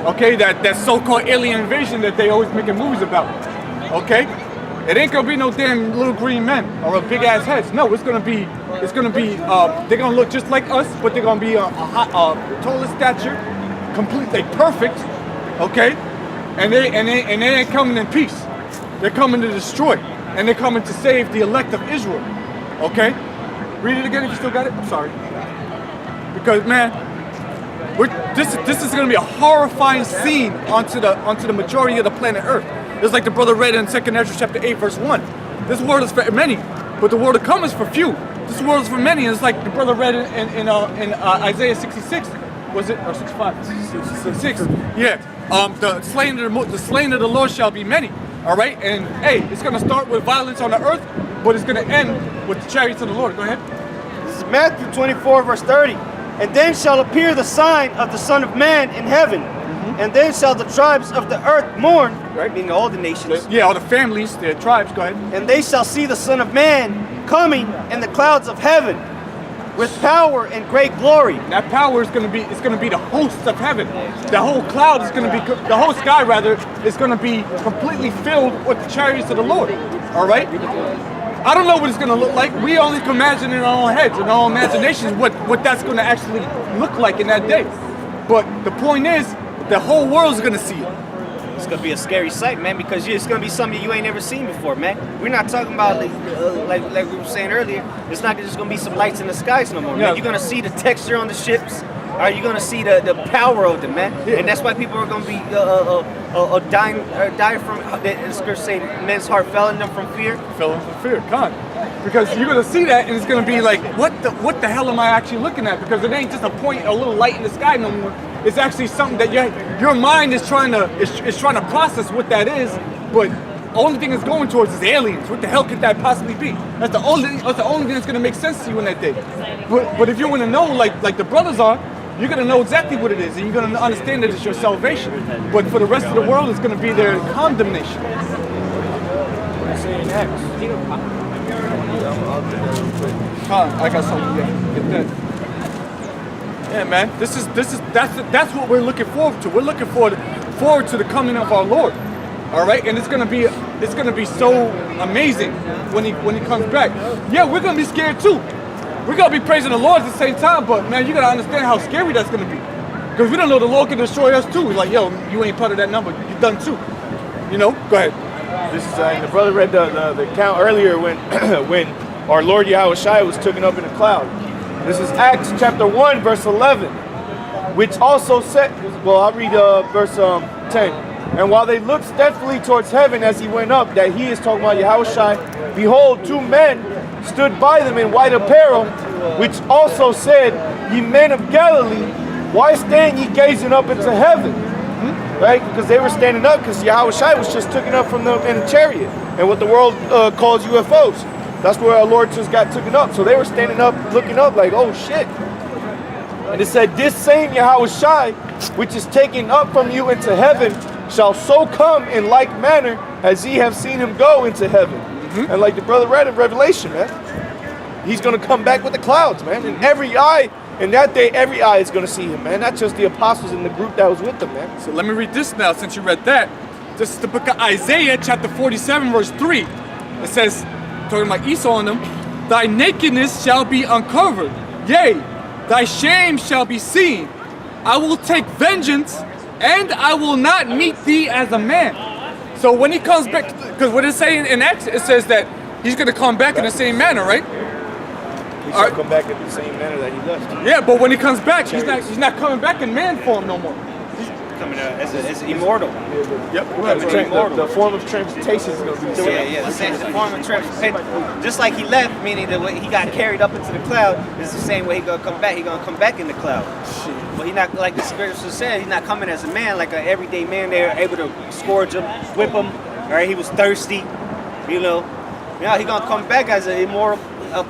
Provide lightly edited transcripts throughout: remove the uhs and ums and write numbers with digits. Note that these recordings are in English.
Okay, that so-called alien invasion that they always making movies about. Okay, it ain't gonna be no damn little green men or a big ass heads. No, it's gonna be they're gonna look just like us, but they're gonna be taller stature, completely perfect. Okay, and they ain't coming in peace. They're coming to destroy, and they're coming to save the elect of Israel. Okay, read it again if you still got it. I'm sorry, because man. This is going to be a horrifying scene onto the majority of the planet Earth. It's like the brother read in 2nd Ezra chapter 8 verse 1. This world is for many, but the world to come is for few. This world is for many, and it's like the brother read in Isaiah 66. Was it or 65? 66. Yeah. The slain of the Lord shall be many. All right, and hey, it's going to start with violence on the earth, but it's going to end with the chariots of the Lord. Go ahead. This is Matthew 24 verse 30. And then shall appear the sign of the Son of Man in heaven. And then shall the tribes of the earth mourn, right? Meaning all the nations. Yeah, all the families, the tribes, go ahead. And they shall see the Son of Man coming in the clouds of heaven with power and great glory. That power is going to be the hosts of heaven. The whole cloud is going to be, the whole sky rather, is going to be completely filled with the chariots of the Lord. All right? I don't know what it's going to look like. We only can imagine in our own heads, in our own imaginations, what that's going to actually look like in that day. But the point is, the whole world's going to see it. It's going to be a scary sight, man, because it's going to be something you ain't never seen before, man. We're not talking about, like we were saying earlier, it's not just going to be some lights in the skies no more, man. You're going to see the texture on the ships. You're going to see the power of them, man. Yeah. And that's why people are going to be dying from, the scripture say, men's heart fell in them from fear. Fell in from fear, God. Because you're going to see that, and it's going to be like, what the hell am I actually looking at? Because it ain't just a point, a little light in the sky no more. It's actually something that your mind is trying to process what that is, but the only thing it's going towards is aliens. What the hell could that possibly be? That's the only thing that's going to make sense to you in that day. But if you want to know, like the brothers are, you're going to know exactly what it is, and you're going to understand that it's your salvation. But for the rest of the world, it's going to be their condemnation. What I say next? I got something. Yeah, get that. Yeah, man. That's what we're looking forward to. We're looking forward to the coming of our Lord. All right, and it's gonna be so amazing when he comes back. Yeah, we're gonna be scared too. We're gonna be praising the Lord at the same time, but man, you gotta understand how scary that's gonna be, because we don't know the Lord can destroy us too. We're like, yo, you ain't part of that number. You're done too. You know? Go ahead. This is the brother read the account earlier when when our Lord Yahushua was taken up in a cloud. This is Acts chapter 1 verse 11, which also said, well, I'll read verse 10. And while they looked steadfastly towards heaven as he went up, that he is talking about Yahushua, behold, two men stood by them in white apparel, which also said, ye men of Galilee, why stand ye gazing up into heaven? Right? Because they were standing up because Yahushua was just taken up from them in a chariot, and what the world calls UFOs. That's where our Lord just got taken up. So they were standing up, looking up like, oh shit. And it said, this same Yahushua, which is taken up from you into heaven, shall so come in like manner as ye have seen him go into heaven. And like the brother read in Revelation, man, he's going to come back with the clouds, man. And every eye, in that day, every eye is going to see him, man. Not just the apostles in the group that was with them, man. So let me read this now, since you read that. This is the book of Isaiah, chapter 47, verse 3. It says, talking about Esau and them, thy nakedness shall be uncovered, yea, thy shame shall be seen. I will take vengeance, and I will not meet thee as a man. So when he comes back, because what it's saying in Acts, it says that he's going to come back in the same manner, right? He shall come back in the same manner that he left. Yeah, but when he comes back, he's not coming back in man form no more. Coming as immortal. Yep. The form of transportation is going to be the same. Yeah, the same form of transportation. Just like he left, meaning the way he got carried up into the cloud, is the same way he gonna come back. He gonna come back in the cloud. But he not, like the scripture said, he's not coming as a man, like an everyday man. They were able to scourge him, whip him. Right? He was thirsty. You know. Now he gonna come back as an immortal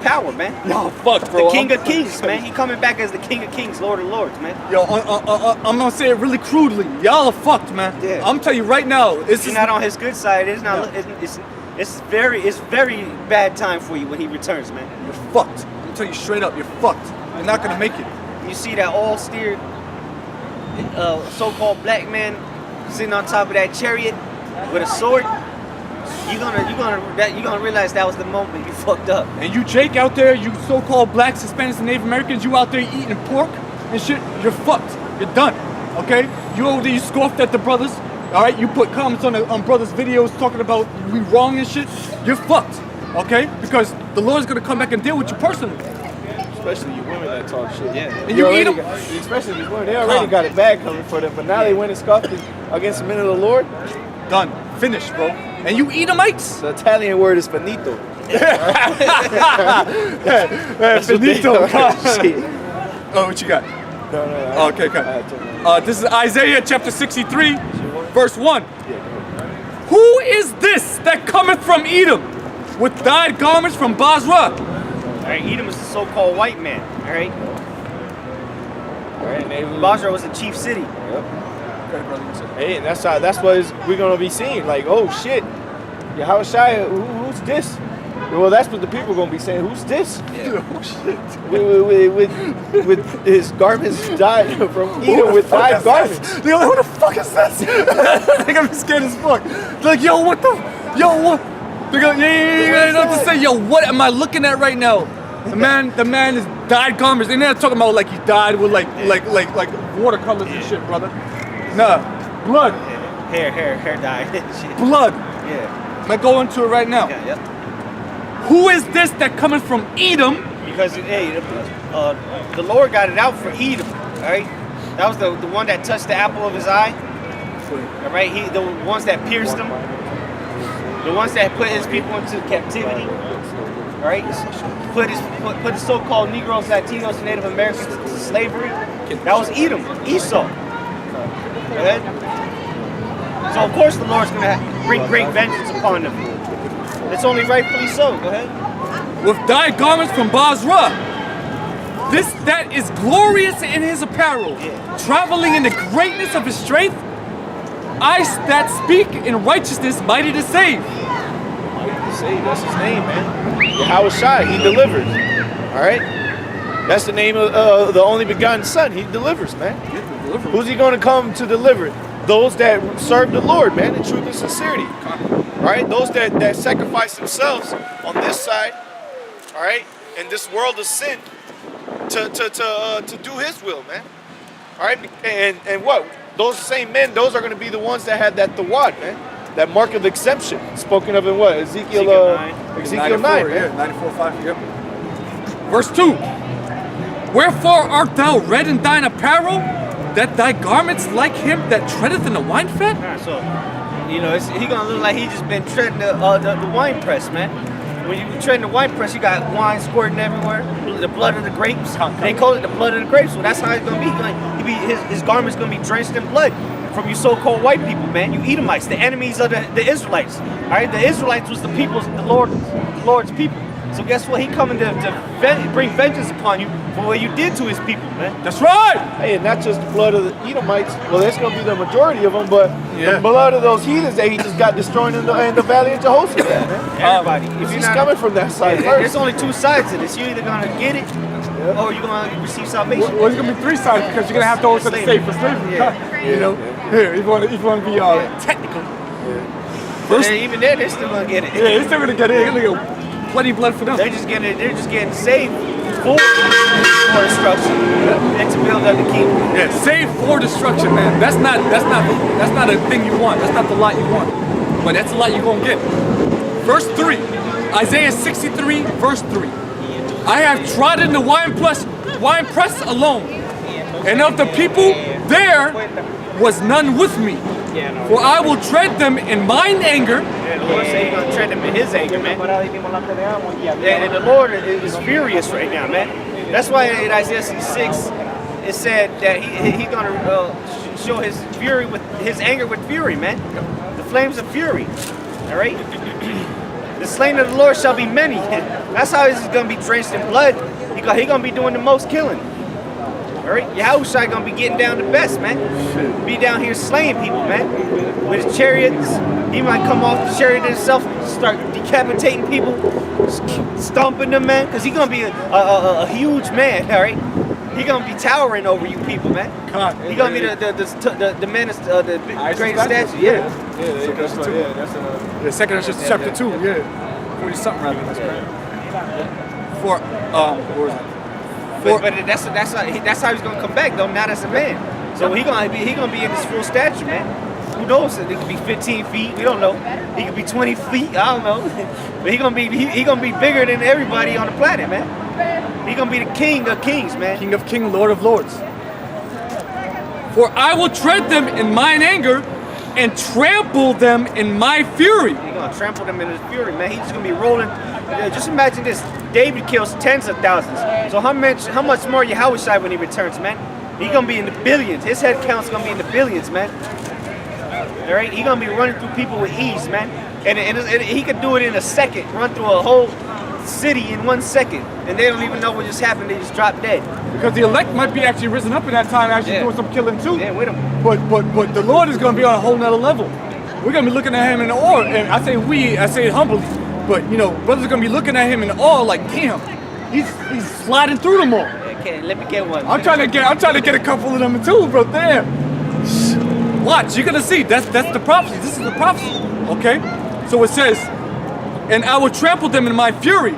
power, man. Yo, fuck, bro. The King of Kings, man. He coming back as the King of Kings, Lord of Lords, man. Yo, I'm gonna say it really crudely. Y'all are fucked, man. Yeah. I'm telling you right now. It's not on his good side. It's not. Yeah. It's very bad time for you when he returns, man. You're fucked. I'm telling you straight up, you're fucked. You're not gonna make it. You see that all steered so-called black man sitting on top of that chariot with a sword, you're gonna realize that was the moment you fucked up. And you Jake out there, you so-called blacks, Hispanics, and Native Americans, you out there eating pork and shit, you're fucked. You're done. Okay? You over there, you scoffed at the brothers. All right? You put comments on brothers' videos talking about we wrong and shit. You're fucked. Okay? Because the Lord's gonna come back and deal with you personally. Especially you women that talk shit. Yeah. And you eat them. Especially these women, they already got it bad coming for them, but now they went and scoffed against the men of the Lord. Done. Finished, bro. And you Edomites. The Italian word is finito. Finito. Shit. Oh, what you got? No. Okay. This is Isaiah chapter 63, verse 1. Who is this that cometh from Edom with dyed garments from Basra? All right, Edom is the so-called white man. All right, Basra was the chief city. Hey, and that's what we're gonna be seeing. Like, oh shit, Yahushua, who's this? Well, that's what the people are gonna be saying. Who's this? Yeah. Oh shit. With his garments dyed from Edom with dyed garments. Yo, who the fuck is this? They're gonna be scared as fuck. They're like, yo, what? They're gonna, yeah, you know what to say. Yo, what am I looking at right now? The man is dyed garments. And they're talking about like he died with like watercolors and shit, brother. Nah, blood. Hair dye. Shit. Blood. Yeah. I'm go into it right now. Yeah. Yep. Who is this that coming from Edom? Because hey, the Lord got it out for Edom. All right, that was the one that touched the apple of his eye. All right, the ones that pierced him, the ones that put his people into captivity. All right, put the so-called Negroes, Latinos, and Native Americans to slavery. That was Edom, Esau. Okay? So of course the Lord's gonna bring great vengeance upon them. It's only rightfully so. Go ahead. With dyed garments from Basra. This that is glorious in his apparel, traveling in the greatness of his strength. I that speak in righteousness, mighty to save. Mighty to save, that's his name, man. Yahushua, he delivers. All right, that's the name of the only begotten Son. He delivers, man. Who's he going to come to deliver? Those that serve the Lord, man, in truth and sincerity. All right, those that sacrifice themselves on this side, all right, in this world of sin, to do His will, man. All right, and what? Those same men, those are going to be the ones that had that tawad, man, that mark of exemption, spoken of in what? Ezekiel 9, man. Yeah, 94:5. Yep. Verse 2. Wherefore art thou red in thine apparel, that thy garments like him that treadeth in the wine fat? So, he gonna look like he just been treading the wine press, man. When you treading the wine press, you got wine squirting everywhere, the blood of the grapes. They call it the blood of the grapes. So that's how it's gonna be. His garments gonna be drenched in blood from you so-called white people, man. You Edomites, the enemies of the Israelites. All right, the Israelites was the Lord's people. So guess what? He coming to bring vengeance upon you for what you did to his people, man. That's right. Hey, and not just the blood of the Edomites. Well, that's going to be the majority of them, but the blood of those heathens that he just got destroyed in the valley of Jehoshaphat, man. Everybody. If He's you're not coming from that side there's first. only two sides to this. You're either gonna get it or you're gonna receive salvation. Well, it's gonna be three sides because you're gonna have those that say for slavery. Yeah. You know, here if you want to be technical. But even then, they're still gonna get it. Yeah, they're still gonna get it. They're gonna get bloody blood for them. They're just getting saved for destruction and to build up the kingdom. Yeah, save for destruction, man. That's not a thing you want. That's not the lot you want. But that's the lot you're gonna get. Verse 3. Isaiah 63, verse 3. I have trodden the wine press alone, and of the people there was none with me. For I will tread them in mine anger. And the Lord said He's gonna tread them in His anger, man. And the Lord is furious right now, man. That's why in Isaiah 66 it said that He's gonna show His fury with His anger with fury, man. The flames of fury. All right. The slain of the Lord shall be many. That's how He's gonna be drenched in blood. He's gonna be doing the most killing. All right, Yahushua gonna be getting down the best, man. Be down here slaying people, man. With his chariots, he might come off the chariot himself, start decapitating people, stomping them, man. Cause he's gonna be a huge man, all right. he gonna be towering over you people, man. God, He gonna be the menace, the Highest greatest statue, statue. Yeah. That's right. Yeah, that's Yeah, second Ezra chapter 2, yeah. 40 something rather. That's correct. For, where is it? But that's how he's gonna come back though, not as a man. So he gonna be in his full stature, man. Who knows? It could be 15 feet. We don't know. He could be 20 feet. I don't know. But he gonna be bigger than everybody on the planet, man. He gonna be the king of kings, man. King of kings, Lord of lords. For I will tread them in mine anger and trample them in my fury. He gonna trample them in his fury, man. He's just gonna be rolling. Just imagine this: David kills tens of thousands. So how much more Yahushua when he returns, man? He gonna be in the billions. His head count's gonna be in the billions, man. All right, he gonna be running through people with ease, man. And he could do it in a second. Run through a whole city in 1 second, and they don't even know what just happened. They just drop dead. Because the elect might be actually risen up in that time, actually Yeah. doing some killing too. Yeah, with him. But the Lord is going to be on a whole nother level. We're going to be looking at him in awe, and I say it humbly, but you know, brothers are going to be looking at him in awe, like damn, he's sliding through them all. Okay, let me get one. I'm trying to get a couple of them too, bro. Damn. Watch, you're gonna see. That's the prophecy. This is the prophecy. Okay? So it says, and I will trample them in my fury,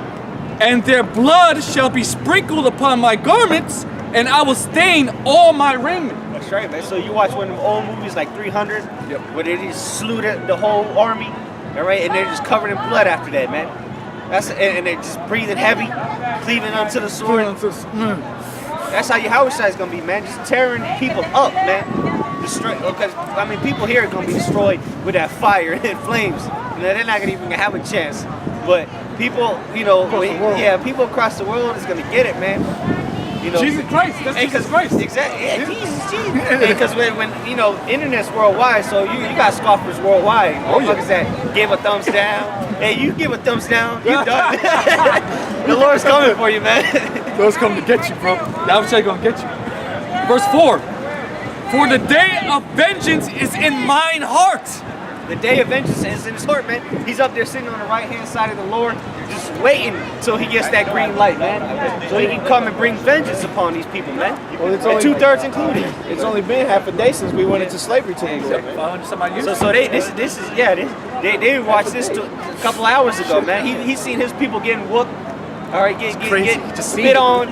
and their blood shall be sprinkled upon my garments, and I will stain all my raiment. That's right, man. So you watch one of them old movies like 300, Yep. where they just slew the whole army, all right, and they're just covered in blood after that, man. And they're just breathing heavy, cleaving onto the sword. That's how Yahushua is gonna be, man. Just tearing people up, man. Destroy. Because I mean, people here are gonna be destroyed with that fire and flames. You know, they're not gonna even have a chance. But people, you know, people across the world is gonna get it, man. You know, Jesus Christ. That's Jesus Christ. Exactly. Yeah, Jesus. Because when you know, internet's worldwide, so you got scoffers worldwide. Oh, yeah. Motherfuckers that give a thumbs down. Hey, you give a thumbs down, you done. The Lord's coming for you, man. Those come to get you, bro. Yahushua gonna get you. Verse 4. For the day of vengeance is in mine heart. The day of vengeance is in his heart, man. He's up there sitting on the right hand side of the Lord, just waiting till he gets that green light, man. So he can come and bring vengeance upon these people, man. Well, it's And only- 2/3 included. It's only been half a day since we went into slavery to the Lord, man. 500 some odd years. So they watched this a couple hours ago, man. He's seen his people getting whooped. All right, get Just spit seen it. on.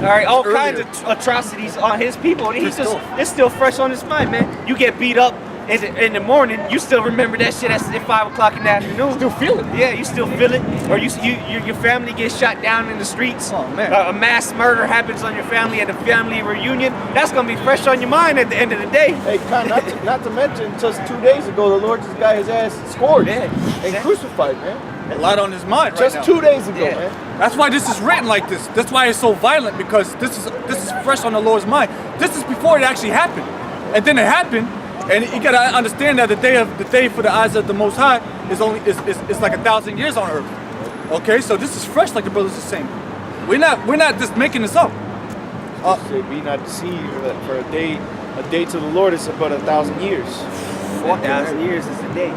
All right, all Earlier. kinds of atrocities on his people. And Just still. it's still fresh on his mind, man. You get beat up in the morning, you still remember that shit at 5 o'clock in the afternoon. Still feel it. Yeah, you still feel it. Or your family gets shot down in the streets. Oh, man. A mass murder happens on your family at a family reunion. That's gonna be fresh on your mind at the end of the day. Hey, Con, not to mention, just 2 days ago, the Lord just got his ass scored Yeah, and exactly. crucified, man. A lot on his mind right Just now. 2 days ago, Yeah. man. That's why this is written like this. That's why it's so violent, because this is fresh on the Lord's mind. This is before it actually happened, and then it happened, and you gotta understand that the day for the eyes of the Most High is like 1,000 years on earth. Okay, so this is fresh, like the brothers are saying. We're not just making this up. Say, be not deceived, for a day to the Lord is about 1,000 years. 4,000 years is a day.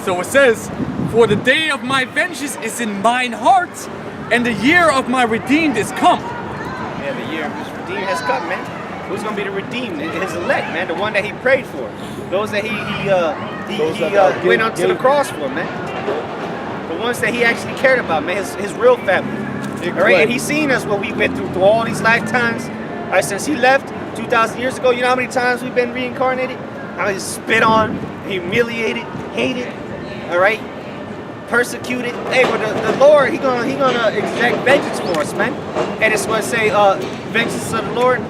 So it says, "For the day of my vengeance is in mine heart, and the year of my redeemed is come." Yeah, the year of his redeemed has come, man. Who's gonna be the redeemed? His elect, man. The one that he prayed for. Those that he went onto the cross for, man. The ones that he actually cared about, man. His real family. All right, and he's seen us what we went through all these lifetimes. All right, since he left 2,000 years ago, you know how many times we've been reincarnated? I mean, spit on, humiliated, hated. All right, persecuted. Hey, but the Lord, he gonna exact vengeance for us, man. And it's what say, vengeance of the Lord.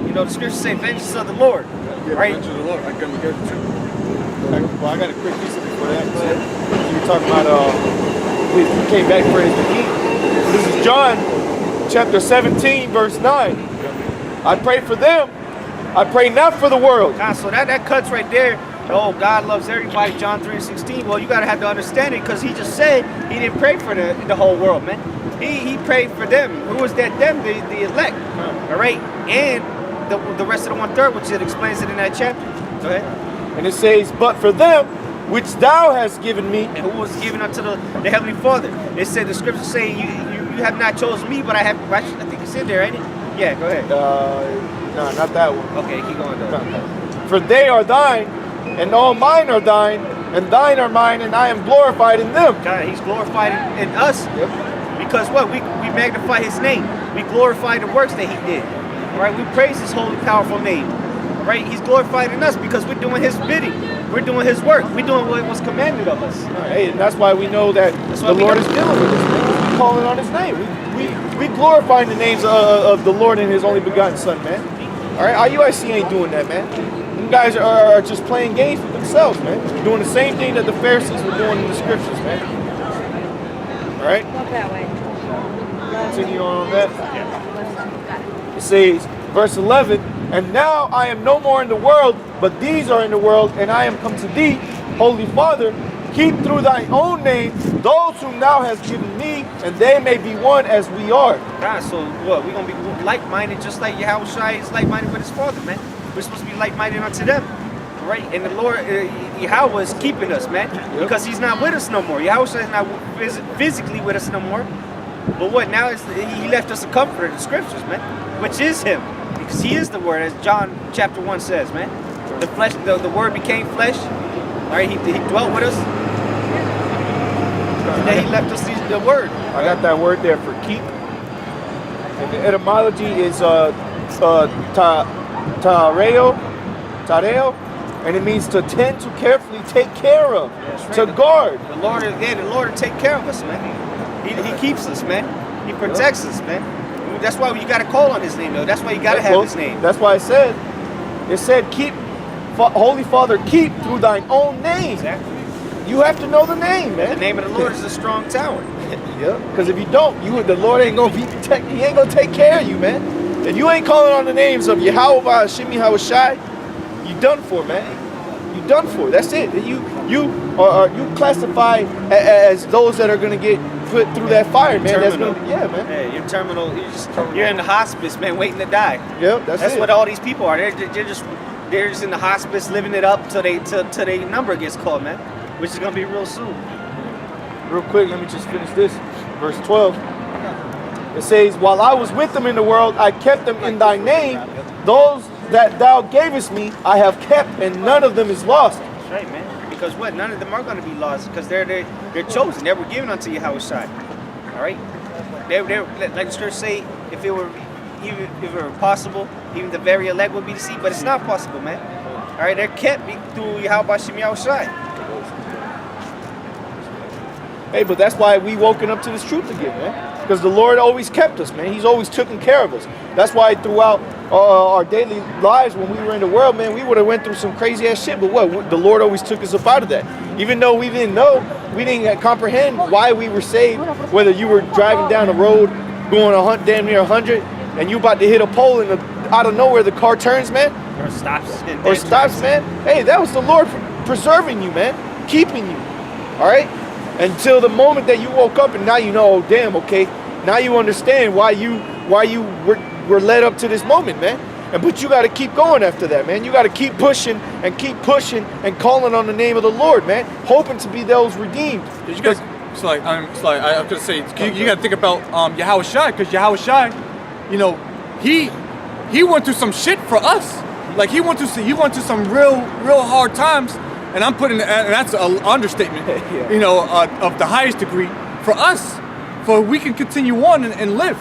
You know, the scriptures say vengeance of the Lord, right? Well, Well, I got a quick piece of before that. You were talking about we came back for his redeemed. This is John chapter 17, verse 9. I pray for them. I pray not for the world. So that cuts right there. Oh, God loves everybody, John 3:16. Well, you got to have the understanding, because he just said he didn't pray for the whole world, man. He prayed for them. Who was that them? The elect. All right? And the rest of the 1/3, which it explains it in that chapter. Go ahead. And it says, but for them which thou hast given me. And who was given unto the Heavenly Father. It said, the scriptures say you you have not chosen me, but I have. I think it's in there, ain't it? Yeah, go ahead. No, not that one. Okay, keep going though. For they are thine, and all mine are thine, and thine are mine, and I am glorified in them. God, he's glorified in us. Yep. Because what? We magnify his name. We glorify the works that he did. Right? We praise his holy, powerful name. Right? He's glorified in us because we're doing his bidding. We're doing his work. We're doing what was commanded of us. Hey, and that's why we know that the Lord is dealing with us. We calling on his name. We glorifying the names of the Lord and his only begotten Son, man. All right, IUIC ain't doing that, man. You guys are just playing games with themselves, man. Doing the same thing that the Pharisees were doing in the scriptures, man. All right? Walk that way. Continue on that. It says, verse 11, and now I am no more in the world, but these are in the world, and I am come to thee, Holy Father, keep through thy own name those whom thou hast given me, and they may be one as we are. God, so what? We're going to be like-minded just like Yahushua is like-minded with his Father, man. We're supposed to be like-minded unto them. Right? And the Lord, Yahweh is keeping us, man. Yep. Because he's not with us no more. Yahushua is not physically with us no more. But what? Now he left us a comforter, the scriptures, man. Which is him. Because he is the word, as John chapter 1 says, man. The flesh, the word became flesh. All right, he dwelt with us. And then he left us the word. I got that word there for keep. And the etymology is tareo, and it means to tend to carefully take care of, That's to right. guard. The Lord will take care of us, man. He keeps us, man. He protects us, man. That's why you got to call on his name, though. That's why you got to have his name. That's why it said keep, Holy Father, keep through thine own name. Exactly. You have to know the name, The man. name of the Lord is a strong tower. Yeah, because if you don't, the Lord ain't gonna be he ain't gonna take care of you, man. If you ain't calling on the names of Yahweh, Shimi, Hawashai, you done for, man. You done for. That's it. You classify as those that are gonna get put through that fire, man. Terminal. That's gonna, man. Hey, you're terminal. You're in the hospice, man, waiting to die. Yep, that's it. what all these people are. They're just in the hospice, living it up till they number gets called, man. Which is gonna be real soon. Real quick, let me just finish this. Verse 12. It says, while I was with them in the world, I kept them in thy name. Those that thou gavest me, I have kept, and none of them is lost. That's right, man. Because what? None of them are going to be lost because they're chosen. They were given unto Yahushua. All right. They like the scriptures say, if it were possible, even the very elect would be deceived. But it's not possible, man. All right. They're kept through Yahweh Shem Yahushua. Hey, but that's why we woken up to this truth again, man. Because the Lord always kept us, man. He's always taken care of us. That's why throughout our daily lives, when we were in the world, man, we would have went through some crazy ass shit. But what? The Lord always took us up out of that. Even though we didn't know, we didn't comprehend why we were saved. Whether you were driving down the road, going damn near 100, and you about to hit a pole, and out of nowhere the car turns, man. Or stops, man. Hey, that was the Lord preserving you, man, keeping you. All right. Until the moment that you woke up and now you know, oh damn, okay, now you understand why you were led up to this moment, man. But you got to keep going after that, man. You got to keep pushing and calling on the name of the Lord, man, hoping to be those redeemed. You guys, I was gonna say you got to think about Yahushua, because Yahushua, you know, he went through some shit for us. Like he went through some real hard times. And I'm putting, and that's an understatement, Yeah. you know, of the highest degree for us, for we can continue on and live.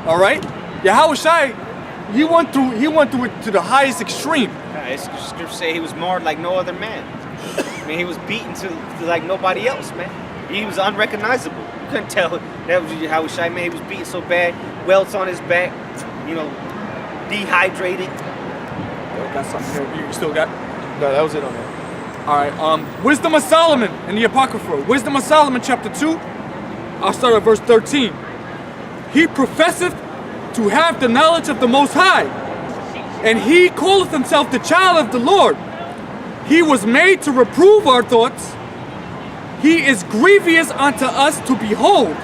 All right, Yahushua, he went through it to the highest extreme. Scripture say he was marred like no other man. I mean, he was beaten to like nobody else, man. He was unrecognizable. You couldn't tell that was Yahushua, man. He was beaten so bad, welts on his back, you know, dehydrated. Got something here. You still got? No, that was it on that. All right, Wisdom of Solomon in the Apocrypha. Wisdom of Solomon, chapter 2. I'll start at verse 13. He professeth to have the knowledge of the Most High, and he calleth himself the child of the Lord. He was made to reprove our thoughts. He is grievous unto us to behold,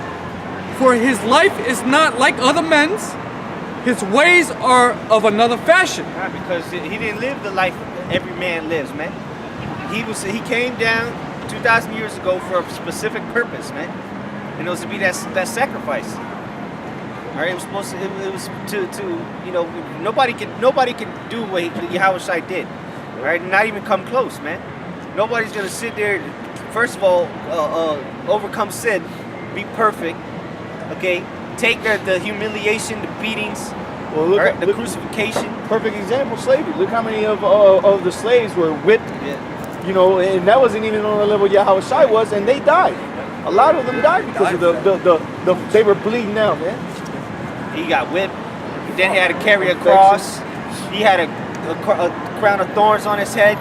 for his life is not like other men's. His ways are of another fashion. Because he didn't live the life every man lives, man. He came down 2,000 years ago for a specific purpose, man. And it was to be that sacrifice. Right? It was supposed to. It was to you know, nobody can do what Yahweh Shai did. Right? Not even come close, man. Nobody's gonna sit there. First of all, overcome sin, be perfect. Okay, take the humiliation, the beatings, Well, look, right? The look, crucifixion. perfect example, slavery. Look how many of the slaves were whipped. Yeah. You know, and that wasn't even on the level Yahweh Shai was, and they died. A lot of them died because of they were bleeding out, man. He got whipped. Then he had to carry a cross. He had a crown of thorns on his head.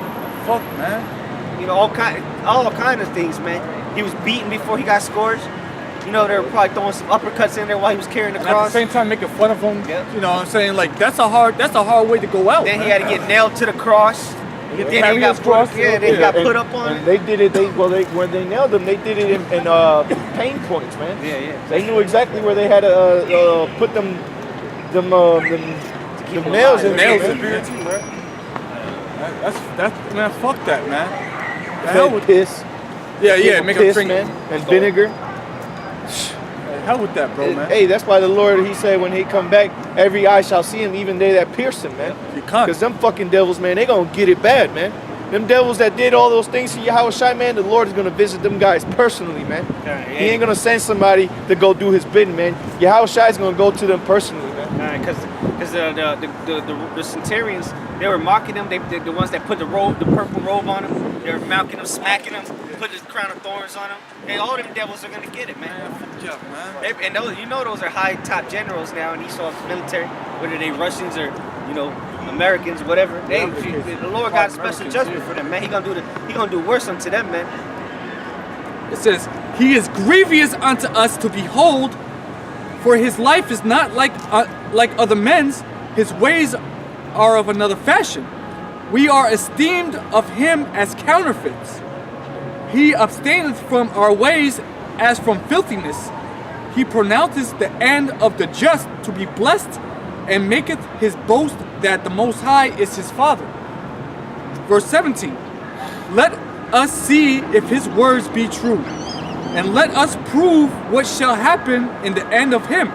Fuck, man. You know, all kind of things, man. He was beaten before he got scourged. You know, they were probably throwing some uppercuts in there while he was carrying the And at the cross. same time, making fun of him. Yep. You know what I'm saying? Like, that's a hard way to go out. Then he man. had to get nailed to the cross. Then he Carry got his cross. put, yeah, then he got put up on And it. they did it. When they nailed him, they did it in pain points, man. Yeah, yeah. They knew exactly where they had to put them nails in. Nails man. in there. That's man. Fuck that, man. The hell Fed with piss. yeah. Make him piss, drink man, and vinegar. The hell with that, bro, man. Hey, that's why the Lord, he said when he come back, every eye shall see him, even they that pierce him, man. You can't. Because them fucking devils, man, they gonna get it bad, man. Them devils that did all those things to Yahweh Shai, man, the Lord is gonna visit them guys personally, man. He ain't gonna send somebody to go do his bidding, man. Yahweh Shai is gonna go to them personally, man. Because the centurions, they were mocking them. They the ones that put the purple robe on him. They were mocking him, smacking him, put his crown of thorns on him. And all them devils are gonna get it, man. Yeah, man. And those, you know, those are high top generals now in Esau's military, whether they Russians or Americans, whatever. The Lord got a special judgment for them, man. He gonna do worse unto them, man. It says, "He is grievous unto us to behold, for his life is not like other men's. His ways are of another fashion. We are esteemed of him as counterfeits. He abstaineth from our ways as from filthiness. He pronounces the end of the just to be blessed, and maketh his boast that the Most High is his Father." Verse 17. "Let us see if his words be true, and let us prove what shall happen in the end of him.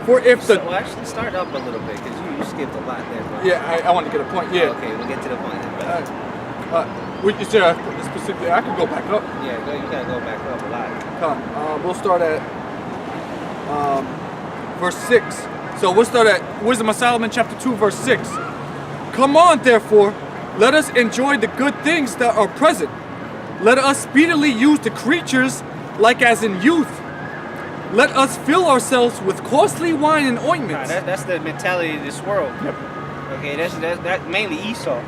For if the..." So actually start up a little bit, because you skipped a lot there, bro. Yeah, I want to get a point. Yeah. Okay, we'll get to the point. Is there a specific... I could go back up. Yeah, you gotta go back up a lot. Come. We'll start at verse 6. So we'll start at Wisdom of Solomon chapter 2, verse 6. "Come on, therefore, let us enjoy the good things that are present. Let us speedily use the creatures like as in youth. Let us fill ourselves with costly wine and ointments." That's the mentality of this world. Yep. Okay, that's mainly Esau.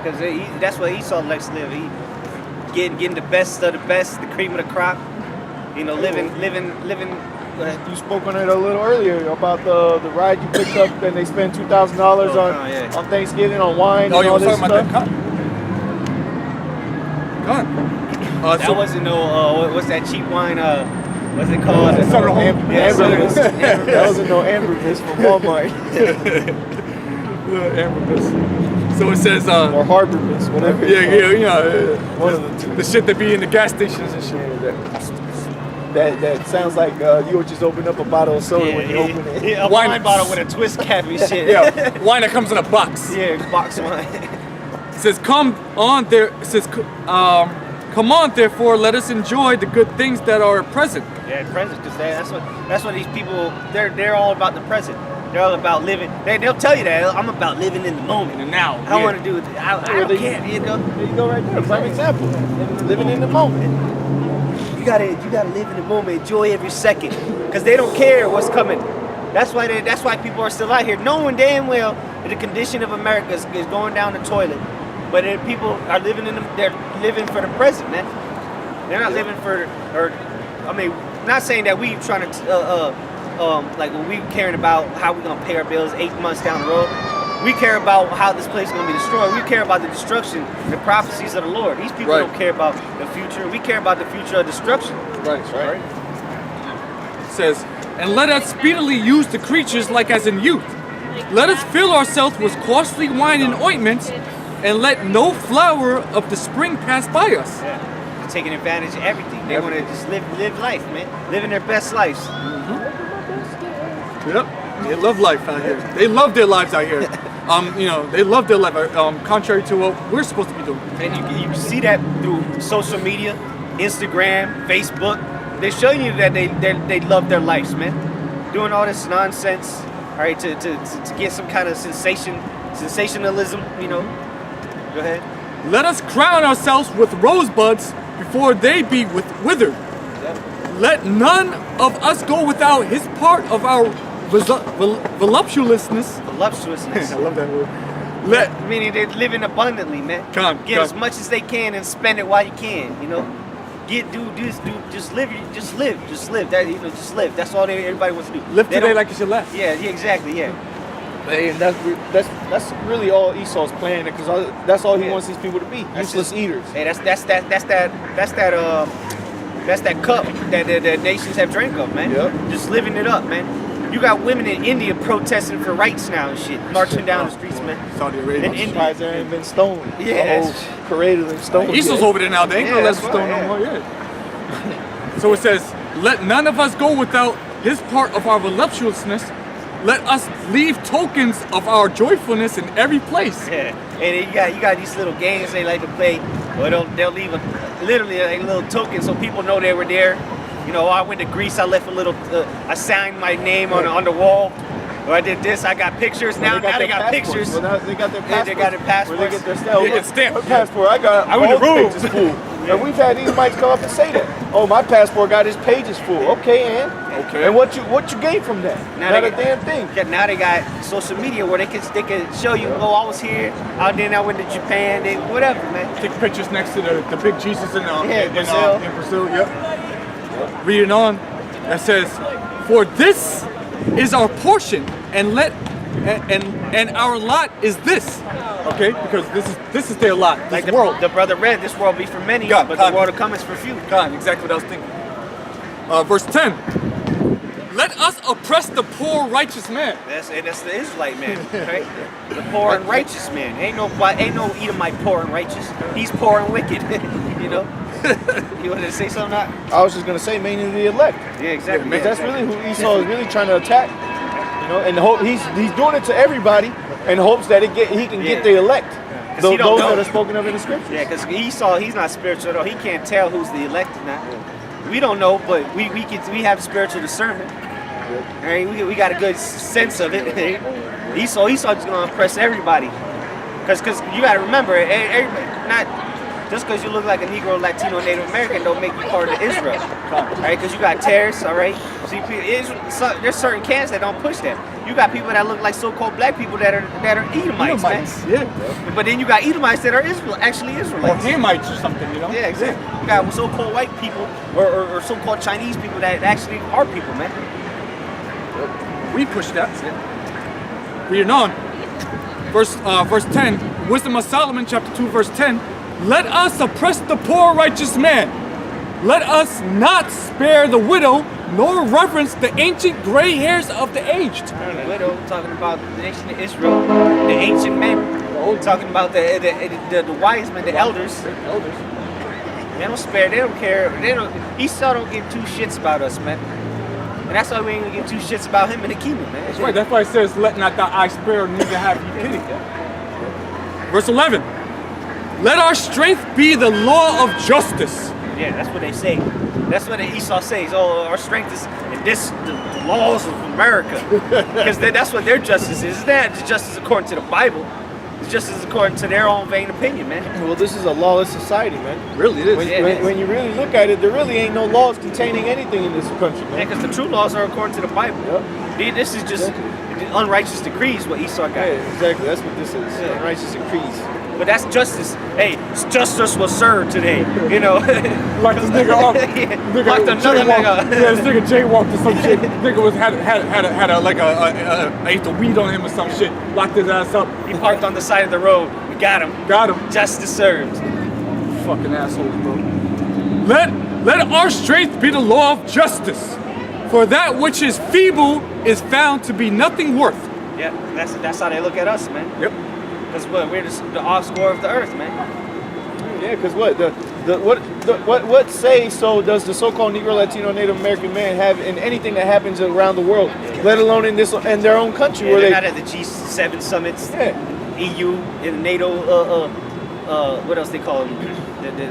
Because that's what Esau likes to live. He getting the best of the best, the cream of the crop. You know, living. You spoke on it a little earlier about the ride you picked up, and they spent $2,000 on Thanksgiving on wine Oh, and you all were this talking about stuff. that cut? That wasn't no. What's that cheap wine? What's it called? Southern Home. Amber Mist. That wasn't no Amber Mist from Walmart So it says, or Harbor Mist, whatever. One of the two. the shit that be in the gas stations and shit. That sounds like you would just open up a bottle of soda when you open it. Yeah, a wine bottle with a twist cap and shit. Yeah, wine that comes in a box. Yeah, box wine. It says, "Come on there." It says, "Come on, therefore, let us enjoy the good things that are present." Yeah, present, because that's what these people. They're all about the present. They're all about living. They'll tell you that I'm about living in the moment. And now, I want to do it. I don't care. You know, There you go, right there. Prime example. Living in the moment. you gotta live in the moment. Enjoy every second, because they don't care what's coming. That's why people are still out here, knowing damn well that the condition of America is going down the toilet. But people are they're living for the present, man. They're not living for, not saying that we trying to, like when we caring about how we gonna pay our bills 8 months down the road. We care about how this place is gonna be destroyed. We care about the destruction, the prophecies of the Lord. These people don't care about the future. We care about the future of destruction. right. It says, "And let us speedily use the creatures like as in youth. Let us fill ourselves with costly wine and ointments, and let no flower of the spring pass by us." Yeah. They're taking advantage of everything. They want to just live life, man. Living their best lives. Yep. They love life out here. They love their lives out here. They love their life. Contrary to what we're supposed to be doing. And you see that through social media, Instagram, Facebook. They're showing you that they love their lives, man. Doing all this nonsense, all right, to get some kind of sensationalism, Go ahead. Let us crown ourselves with rosebuds before they be withered. Let none of us go without his part of our voluptuousness. Voluptuousness. I love that word. Meaning they're living abundantly, man. Get as much as they can and spend it while you can, just live. Just live. That just live. That's all everybody wants to do. Live today like it's your last. Yeah, exactly, yeah. Hey, and that's really all Esau's plan, because that's all he wants these people to be, useless eaters. Hey, that's that cup that the nations have drank of, man. Yep. Just living it up, man. You got women in India protesting for rights now and shit, marching down the streets, man. Saudi Arabia. I'm surprised there ain't been stoned. Yeah, The whole parade of them stoned. Esau's over there now. They ain't gonna let us that's stone right, no more. Yeah. So it says, let none of us go without his part of our voluptuousness. Let us leave tokens of our joyfulness in every place. Yeah, and you got these little games they like to play, where they'll leave literally a little token so people know they were there. I went to Greece. I left a little. I signed my name on the wall. Or I did this. I got pictures. Now they got pictures. Well, now they got their passports. They got their passports. Where they get their stamp. They get stamped. My passport. I went to Rome. pages full. And we've had these mics come up and say that. Oh, my passport got his pages full. Okay, and Okay. And what you gain from that? Now Not they a damn thing. Now they got social media where they can show you. Oh, I was here. I went to Japan. Whatever, man. Take pictures next to the big Jesus in Brazil. Brazil. Yep. Reading on, that says, "For this is our portion, and our lot is this." Okay, because this is their lot. This Like world. the brother read, this world be for many, God, but God. the world to come is for few. God, exactly what I was thinking. Verse 10. Let us oppress the poor righteous man. That's the Israelite man, right? The poor and righteous man. Ain't no Edomite poor and righteous. He's poor and wicked. You wanted to say something? Not? I was just gonna say mainly the elect. Yeah, exactly. Because that's really who Esau is really trying to attack. And he's doing it to everybody in hopes that he can get the elect. 'Cause Those he don't know. that are spoken of in the scriptures. Yeah, because Esau, he's not spiritual at all. He can't tell who's the elect or not. We don't know, but we have spiritual discernment. Right? We got a good sense of it. Esau just gonna oppress everybody. Because you got to remember, everybody, not just because you look like a Negro, Latino, Native American don't make you part of Israel. Right? Because you got terrorists, all right? See, there's certain camps that don't push that. You got people that look like so-called black people that are Edomites, man. Yeah. But then you got Edomites that are actually Or Israelites. Hamites or something, Yeah, exactly. You got so-called white people or so-called Chinese people that actually are people, man. We push that. Reading on. Verse 10. Wisdom of Solomon, chapter 2, verse 10. Let us oppress the poor righteous man. Let us not spare the widow, nor reverence the ancient gray hairs of the aged. The widow, talking about the nation of Israel, the ancient men. Talking about the wise men, the elders. They don't spare. They don't care. Esau don't give two shits about us, man. And that's why we ain't gonna give two shits about him in the kingdom, man. That's right. That's why it says, "Let not thy eye spare, neither have you pity." Verse 11. Let our strength be the law of justice. Yeah, that's what they say. That's what Esau says. Oh, our strength is in the laws of America. Because that's what their justice is. It's not justice according to the Bible. It's justice according to their own vain opinion, man. Well, this is a lawless society, man. Really, it is. When you really look at it, there really ain't no laws containing anything in this country, Yeah, man. because the true laws are according to the Bible. Yep. This is just unrighteous decrees, what Esau got. Yeah, exactly. That's what this is. Yeah. Unrighteous decrees. But that's justice. Hey, justice was served today. Like this nigga up. Locked another nigga. Yeah, this nigga jaywalked or some shit. Nigga ate the weed on him or some shit. Locked his ass up. He parked on the side of the road. We got him. Got him. Justice served. Fucking assholes, bro. Let our strength be the law of justice. For that which is feeble is found to be nothing worth. Yeah, that's how they look at us, man. Yep. Because we're the offscore of the earth, man. Yeah, because what? What say so does the so-called Negro, Latino, Native American man have in anything that happens around the world, let alone in their own country? Yeah, where they're they not at the G7 summits, Yeah. EU, and NATO. What else they call them?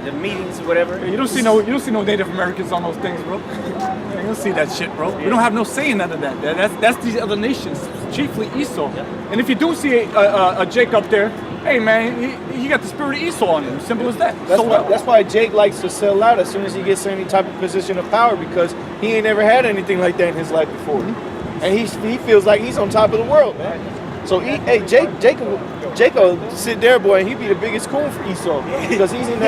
The meetings or whatever. You don't see no Native Americans on those things, bro. You don't see that shit, bro. We don't have no say in none of that. That's these other nations, chiefly Esau. And if you do see a Jake up there, hey man, he got the spirit of Esau on him. Simple as that. That's why Jake likes to sell out as soon as he gets any type of position of power, because he ain't never had anything like that in his life before, and he feels like he's on top of the world, man. So Jacob sit there, boy, and he be the biggest coon for Esau because he's on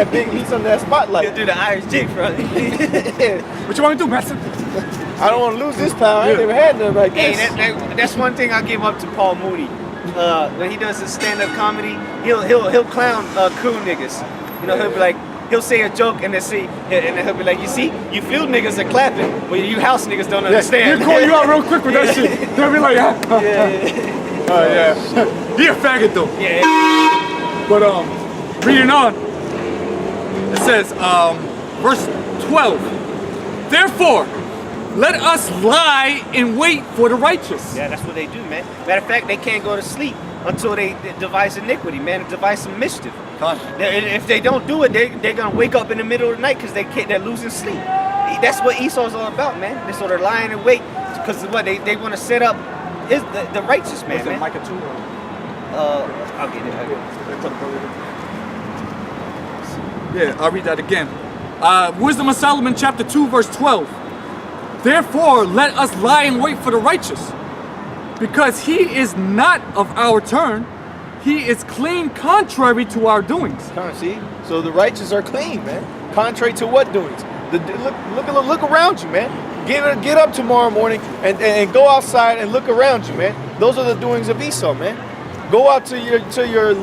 that spotlight. He'll do the Irish Jake, bro. What you want to do, Master? I don't want to lose this power. I ain't never had nothing like Hey, this. that's one thing I give up to Paul Mooney. When he does his stand-up comedy, he'll clown coon niggas. You know, he'll be like, he'll say a joke and then he'll be like, you see, you field niggas are clapping, but you house niggas don't understand. He'll call you out real quick with that shit. They'll be like, yeah. He a faggot though. Yeah. But reading on, it says, verse 12. Therefore, let us lie in wait for the righteous. Yeah, that's what they do, man. Matter of fact, they can't go to sleep until they devise iniquity, man, devise some mischief. If they don't do it, they're gonna wake up in the middle of the night because they're losing sleep. That's what Esau's all about, man. They sort of lying in wait because what they want to set up is the righteous man, man. Micah 2? I'll get it. Yeah, I'll read that again. Wisdom of Solomon, chapter 2, verse 12. Therefore, let us lie in wait for the righteous, because he is not of our turn. He is clean contrary to our doings. See, so the righteous are clean, man. Contrary to what doings? Look around you, man. Get up tomorrow morning and go outside and look around you, man. Those are the doings of Esau, man. Go out to your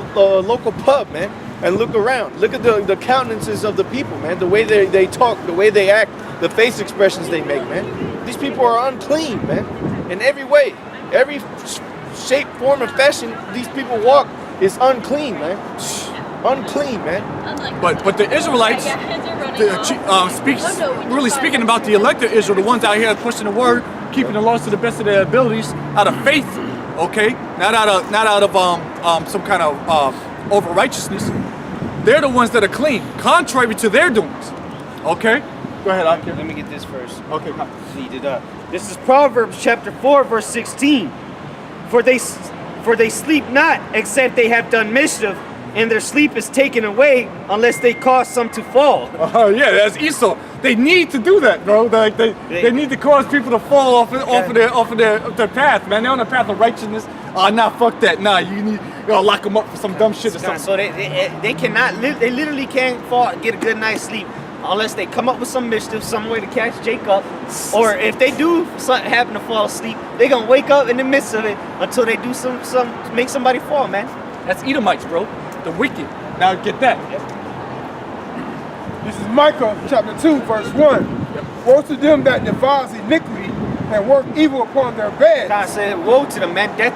local pub, man, and look around. Look at the countenances of the people, man. The way they talk, the way they act, the face expressions they make, man. These people are unclean, man, in every way. Every shape, form, and fashion these people walk is unclean, man. Unclean, man. But the Israelites, speaking about the elected Israel, the ones out here pushing the word, keeping the laws to the best of their abilities, out of faith, okay, not out of some kind of over righteousness. They're the ones that are clean, contrary to their doings. Okay, go ahead, Akir. Let me get this first. Okay, come. This is Proverbs chapter 4, verse 16. For they sleep not, except they have done mischief, and their sleep is taken away unless they cause some to fall. Yeah, that's Esau. They need to do that, bro. They need to cause people to fall off of their path, man. They're on the path of righteousness. Nah, fuck that. Nah, you gotta lock them up for some dumb shit or something. So they cannot live. They literally can't get a good night's sleep unless they come up with some mischief, some way to catch Jacob. Or if they do happen to fall asleep, they're gonna wake up in the midst of it until they do some make somebody fall, man. That's Edomites, bro. The wicked. Now get that. This is Micah chapter 2, verse 1. Woe to them that devise iniquity and work evil upon their beds. God said, woe to them, man. Death